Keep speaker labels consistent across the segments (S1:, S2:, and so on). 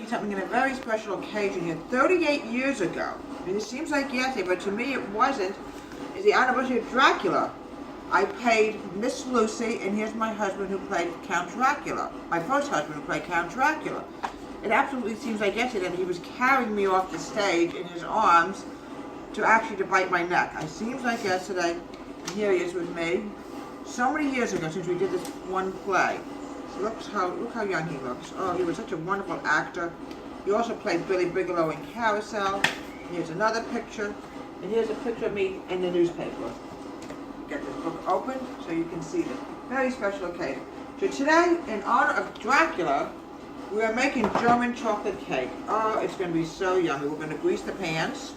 S1: making something in a very special occasion here. 38 years ago, and it seems like yesterday, but to me it wasn't, is the anniversary of Dracula. I played Miss Lucy, and here's my husband who played Count Dracula. My first husband who played Count Dracula. It absolutely seems like yesterday that he was carrying me off the stage in his arms to bite my neck. It seems like yesterday, and here he is with me. So many years ago since we did this one play. Look how young he looks. Oh, he was such a wonderful actor. He also played Billy Bigelow in Carousel. Here's another picture, and here's a picture of me in the newspaper. Get this book open so you can see this very special occasion. So today, in honor of Dracula, we are making German chocolate cake. Oh, it's going to be so yummy. We're going to grease the pans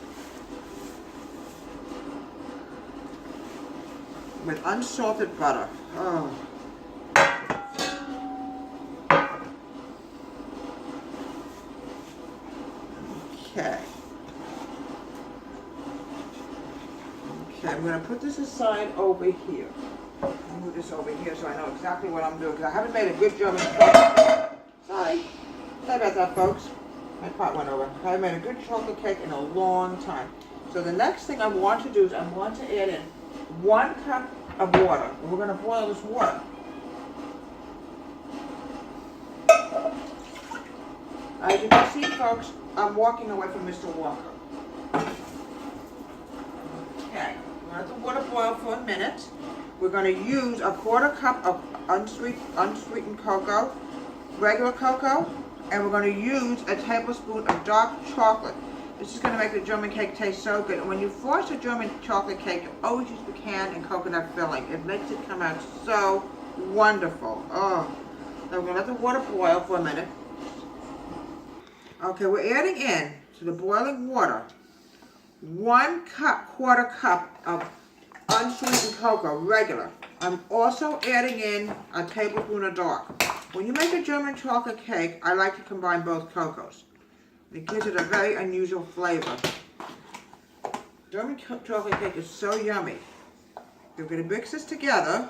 S1: with unsalted butter. Oh. Okay. Okay, I'm going to put this aside over here. I'll move this over here so I know exactly what I'm doing, because I haven't made a good German chocolate cake. Sorry about that, folks. My pot went over. I haven't made a good chocolate cake in a long time. So the next thing I want to do is I want to add in 1 cup of water. And we're going to boil this water. As you can see, folks, I'm walking away from Mr. Walker. Okay, we're going to let the water boil for a minute. We're going to use a 1/4 cup of unsweetened cocoa, regular cocoa, and we're going to use a tablespoon of dark chocolate. This is going to make the German cake taste so good. And when you frost a German chocolate cake, you always use pecan and coconut filling. It makes it come out so wonderful. Oh, now we're going to let the water boil for a minute. Okay, we're adding in to the boiling water 1/4 cup of unsweetened cocoa, regular. I'm also adding in a tablespoon of dark. When you make a German chocolate cake, I like to combine both cocos. It gives it a very unusual flavor. German chocolate cake is so yummy. We're going to mix this together.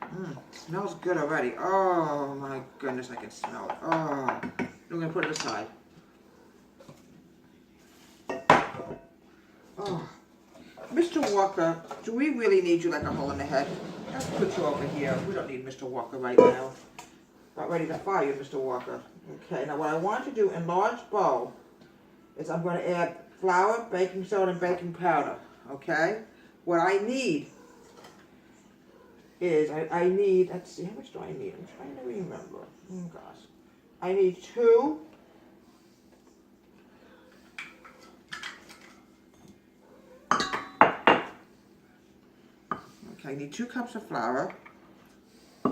S1: It smells good already. Oh my goodness, I can smell it. Oh, I'm going to put it aside. Oh, Mr. Walker, do we really need you like a hole in the head? Let's put you over here. We don't need Mr. Walker right now. Not ready to fire you, Mr. Walker. Okay, now what I want to do in large bowl is I'm going to add flour, baking soda, and baking powder. Okay? What I need is, I need, let's see, how much do I need? I'm trying to remember. Oh gosh. I need 2 I need 2 cups of flour. 2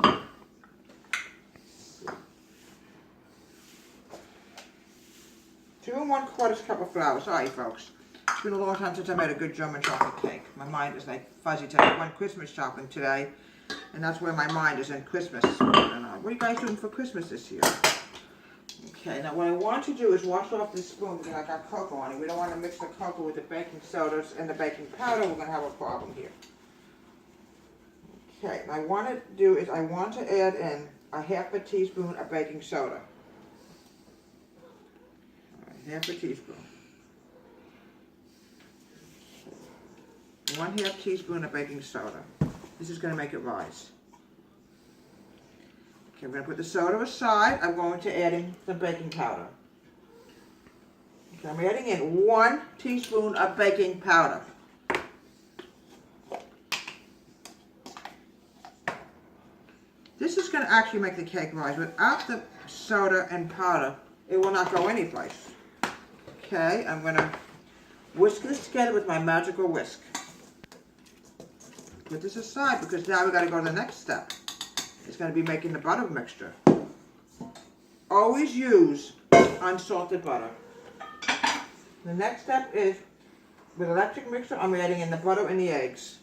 S1: 1/4 cup of flour. Sorry, folks. It's been a long time since I made a good German chocolate cake. My mind is like fuzzy today. I went Christmas shopping today, and that's where my mind is in Christmas. What are you guys doing for Christmas this year? Okay, now what I want to do is wash off this spoon because I got cocoa on it. We don't want to mix the cocoa with the baking sodas and the baking powder. We're going to have a problem here. Okay, what I want to do is I want to add in a 1/2 teaspoon of baking soda. All right, 1/2 teaspoon. 1/2 teaspoon of baking soda. This is going to make it rise. Okay, I'm going to put the soda aside. I'm going to add in some baking powder. Okay, I'm adding in 1 teaspoon of baking powder. This is going to actually make the cake rise. Without the soda and powder, it will not go anyplace. Okay, I'm going to whisk this together with my magical whisk. Put this aside because now we've got to go to the next step. It's going to be making the butter mixture. Always use unsalted butter. The next step is, with electric mixer, I'm adding in the butter and the eggs.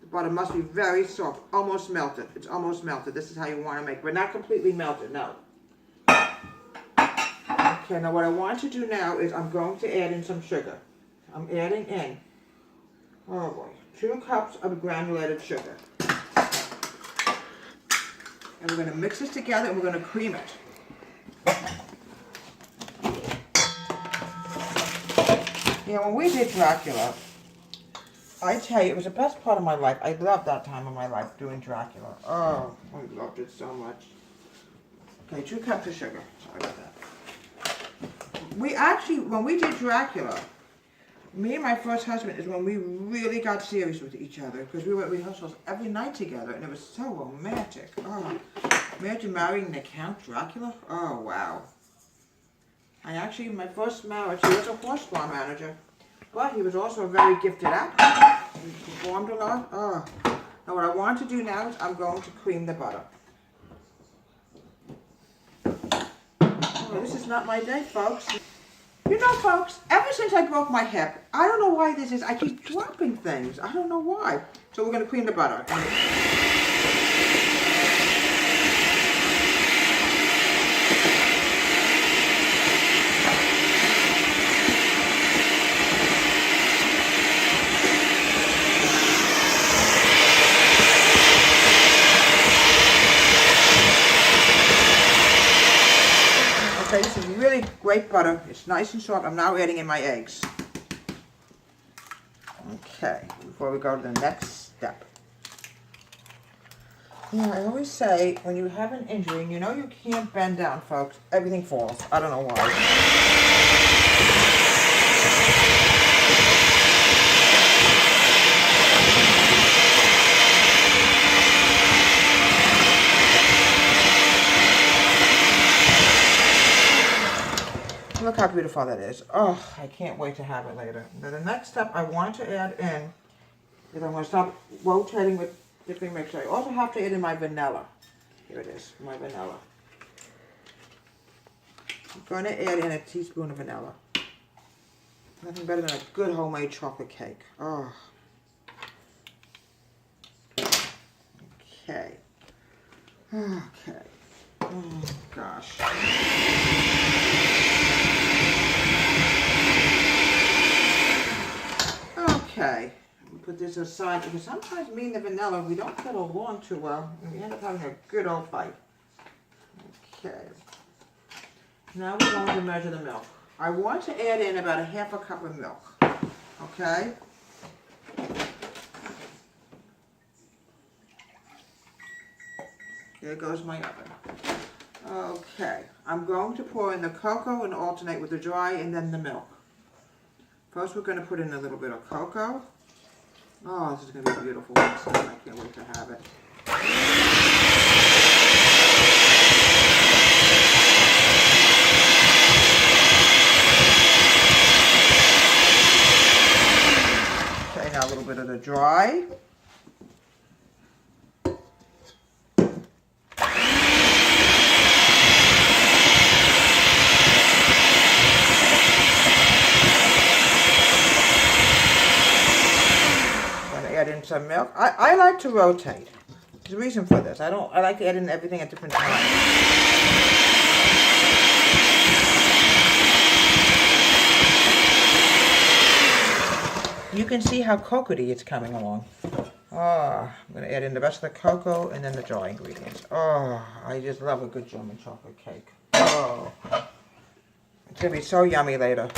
S1: The butter must be very soft, almost melted. It's almost melted. This is how you want to make it, but not completely melted, no. Okay, now what I want to do now is I'm going to add in some sugar. I'm adding in, oh boy, 2 cups of granulated sugar. And we're going to mix this together and we're going to cream it. You know, when we did Dracula, I tell you, it was the best part of my life. I loved that time of my life doing Dracula. Oh, I loved it so much. Okay, 2 cups of sugar. Sorry about that. We actually, when we did Dracula, me and my first husband is when we really got serious with each other, because we were at rehearsals every night together, and it was so romantic. Oh, imagine marrying the Count Dracula. Oh, wow. I actually, my first marriage, he was a horse farm manager, but he was also a very gifted actor. He performed a lot. Oh. Now what I want to do now is I'm going to cream the butter. Oh, this is not my day, folks. You know, folks, ever since I broke my hip, I don't know why this is. I keep dropping things. I don't know why. So we're going to cream the butter. Okay, this is really great butter. It's nice and soft. I'm now adding in my eggs. Okay, before we go to the next step. Yeah, I always say, when you have an injury and you know you can't bend down, folks, everything falls. I don't know why. Look how beautiful that is. Oh, I can't wait to have it later. Now the next step I want to add in is I'm going to stop rotating with different mixture. I also have to add in my vanilla. Here it is, my vanilla. I'm going to add in a teaspoon of vanilla. Nothing better than a good homemade chocolate cake. Oh. Okay. Okay. Oh, gosh. Okay, put this aside because sometimes me and the vanilla, we don't get along too well and we end up having a good old fight. Okay, now we're going to measure the milk. I want to add in about 1/2 cup of milk, okay? There goes my oven. Okay, I'm going to pour in the cocoa and alternate with the dry and then the milk. First we're going to put in a little bit of cocoa. Oh, this is going to be a beautiful mix. I can't wait to have it. Okay, now a little bit of the dry. Add in some milk. I like to rotate. There's a reason for this. I like to add in everything at different times. You can see how cocoa-y it's coming along. Oh, I'm going to add in the rest of the cocoa and then the dry ingredients. Oh, I just love a good German chocolate cake. Oh, it's going to be so yummy later.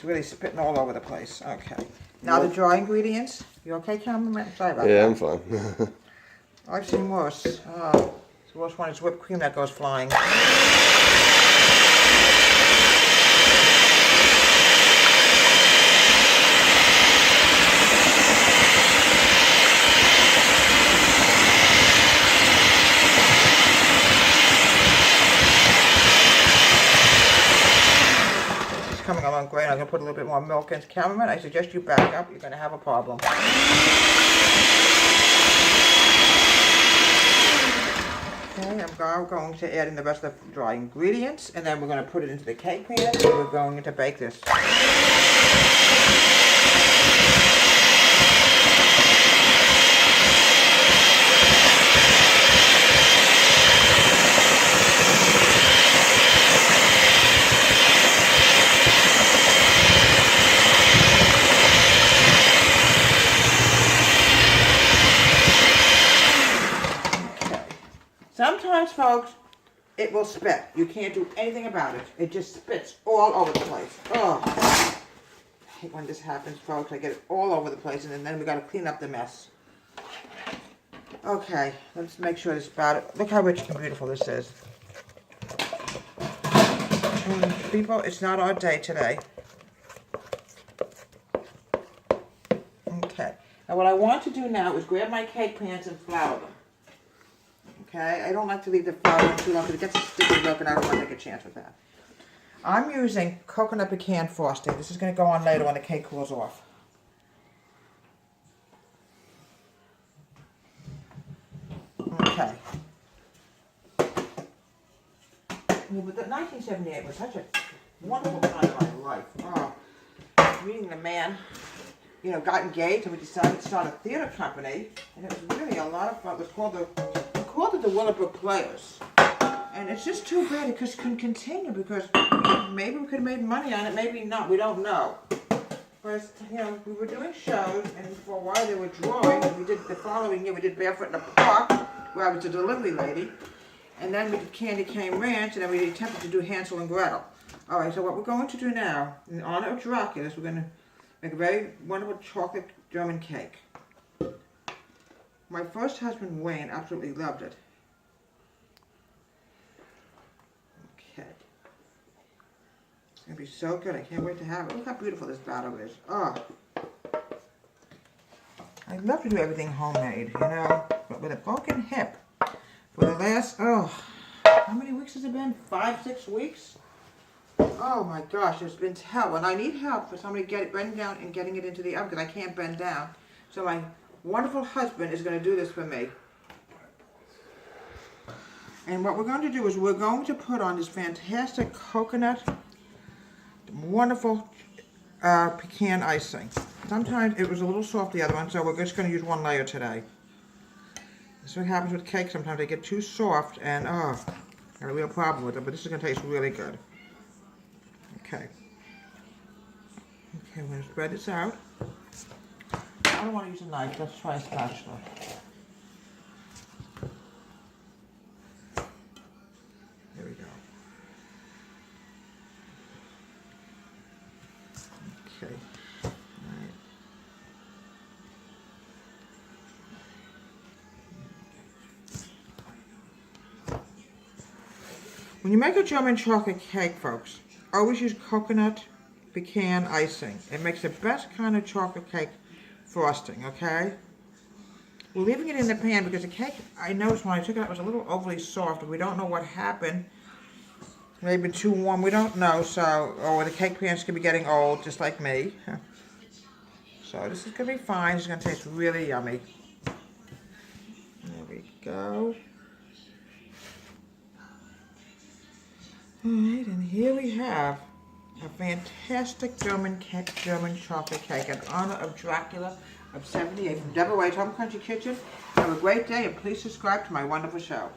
S1: Really spitting all over the place. Okay. Now the dry ingredients. You okay, cameraman? Sorry about that.
S2: Yeah, I'm fine.
S1: I've seen worse. The worst one is whipped cream that goes flying. Coming along great. I'm going to put a little bit more milk in. Cameraman, I suggest you back up. You're going to have a problem. Okay, I'm now going to add in the rest of the dry ingredients, and then we're going to put it into the cake pan, and we're going to bake this. sometimes, folks, it will spit. You can't do anything about it. It just spits all over the place. Oh, I hate when this happens, folks. I get it all over the place, and then we got to clean up the mess. Okay, let's make sure this batter. Look how rich and beautiful this is. People, it's not our day today. Okay. Now what I want to do now is grab my cake pans and flour them. Okay, I don't like to leave the flour on too long because it gets sticky milk and I don't want to take a chance with that. I'm using coconut pecan frosting. This is going to go on later when the cake cools off. Okay. Yeah, but the 1978 was such a wonderful time in my life. Oh, meeting the man, you know, got engaged and we decided to start a theater company. And it was really a lot of fun. It was called we called it the Willowbrook Players. And it's just too bad it just couldn't continue because maybe we could have made money on it, maybe not. We don't know. But, you know, we were doing shows and for a while they were drawing. And we did the following year, we did Barefoot in the Park, where I was a delivery lady. And then we did Candy Cane Ranch, and then we attempted to do Hansel and Gretel. All right, so what we're going to do now, in honor of Dracula, is we're going to make a very wonderful chocolate German cake. My first husband, Wayne, absolutely loved it. Okay. It's going to be so good. I can't wait to have it. Look how beautiful this batter is. Oh. I love to do everything homemade, you know, but with a broken hip. For the last, how many weeks has it been? 5, 6 weeks? Oh my gosh, it's been hell. And I need help for somebody to get it bend down and getting it into the oven because I can't bend down. So my wonderful husband is going to do this for me. And what we're going to do is we're going to put on this fantastic coconut, wonderful pecan icing. Sometimes it was a little soft the other one, so we're just going to use one layer today. This is what happens with cake. Sometimes they get too soft and, I got a real problem with it, but this is going to taste really good. Okay. Okay, we're going to spread this out. I don't want to use a knife. Let's try a spatula. There we go. Okay. When you make a German chocolate cake, folks, always use coconut pecan icing. It makes the best kind of chocolate cake frosting, okay? We're leaving it in the pan because the cake, I noticed when I took it out, was a little overly soft. We don't know what happened. Maybe too warm, we don't know, so, or the cake pans could be getting old, just like me. So this is going to be fine. It's going to taste really yummy. There we go. Alright, and here we have a fantastic German chocolate cake in honor of Dracula of 78 from Deborah White's Home Country Kitchen. Have a great day and please subscribe to my wonderful show.